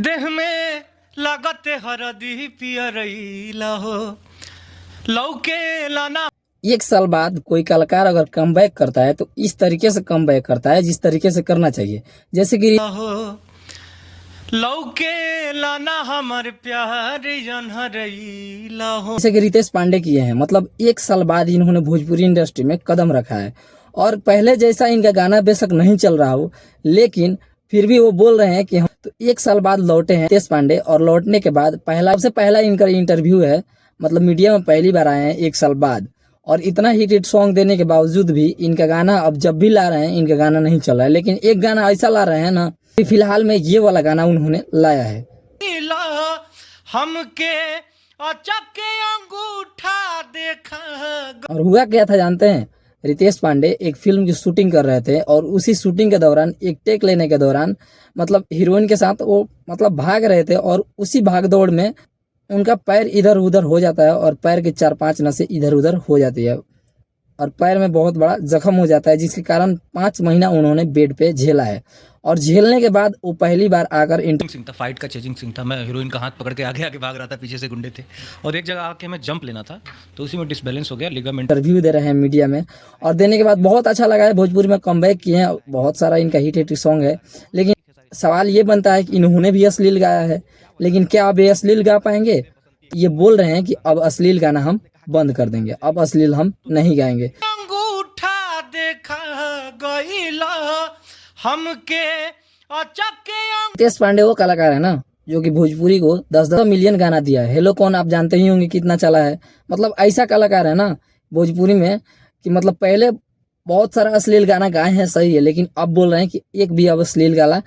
देह में लागते हरदी पियरैला हो लौके लाना। एक साल बाद कोई कलाकार अगर कमबैक करता है तो इस तरीके से कमबैक करता है जिस तरीके से करना चाहिए। जैसे कि हो लौके लाना हमार प्यार जनहरैला हो। जैसे कि रितेश पांडे किए हैं, मतलब एक साल बाद इन्होंने भोजपुरी इंडस्ट्री में कदम रखा है और पहले जैसा इनका गाना बेशक नहीं चल रहा हो, लेकिन फिर भी वो बोल रहे हैं कि हम तो एक साल बाद लौटे हैं रितेश पांडे। और लौटने के बाद सबसे पहला इनका इंटरव्यू है, मतलब मीडिया में पहली बार आए हैं एक साल बाद। और इतना हिट सॉन्ग देने के बावजूद भी इनका गाना अब जब भी ला रहे हैं इनका गाना नहीं चल रहा है। लेकिन एक गाना ऐसा ला रहे हैं ना, फिलहाल में ये वाला गाना उन्होंने लाया है। हमके अचके अंगूठा देखा। और हुआ क्या था जानते हैं? रितेश पांडे एक फिल्म की शूटिंग कर रहे थे और उसी शूटिंग के दौरान एक टेक लेने के दौरान मतलब हीरोइन के साथ वो मतलब भाग रहे थे और उसी भाग दौड़ में उनका पैर इधर उधर हो जाता है और पैर की 4-5 नसें इधर उधर हो जाती है और पैर में बहुत बड़ा जख्म हो जाता है, जिसके कारण 5 महीना उन्होंने बेड पे झेला है। और झेलने के बाद वो पहली बार आकर सिंह था, फाइट का चेजिंग सिंह था। मैं हीरोइन का हाथ पकड़ के आगे आगे भाग रहा था, पीछे से गुंडे थे और एक जगह आके मैं जंप लेना था तो उसी में डिसबैलेंस हो गया, लिगामेंट। इंटरव्यू दे रहे हैं मीडिया में और देने के बाद बहुत अच्छा लगा है। भोजपुरी में कमबैक किए हैं, बहुत सारा इनका हिट सॉन्ग है। लेकिन सवाल ये बनता है कि इन्होंने भी अश्लील गाया है, लेकिन क्या अब ये अश्लील गा पाएंगे? ये बोल रहे हैं कि अब अश्लील गाना हम बंद कर देंगे, अब अश्लील हम नहीं गाएंगे। अंगूठा देखा गइला हमके अचके। रितेश पांडे वो कलाकार है ना जो कि भोजपुरी को 10-10 मिलियन गाना दिया है। हेलो कौन आप जानते ही होंगे कितना चला है। मतलब ऐसा कलाकार है ना भोजपुरी में कि मतलब पहले बहुत सारा अश्लील गाना गाए हैं, सही है, लेकिन अब बोल रहे हैं कि एक भी अब अश्लील गाना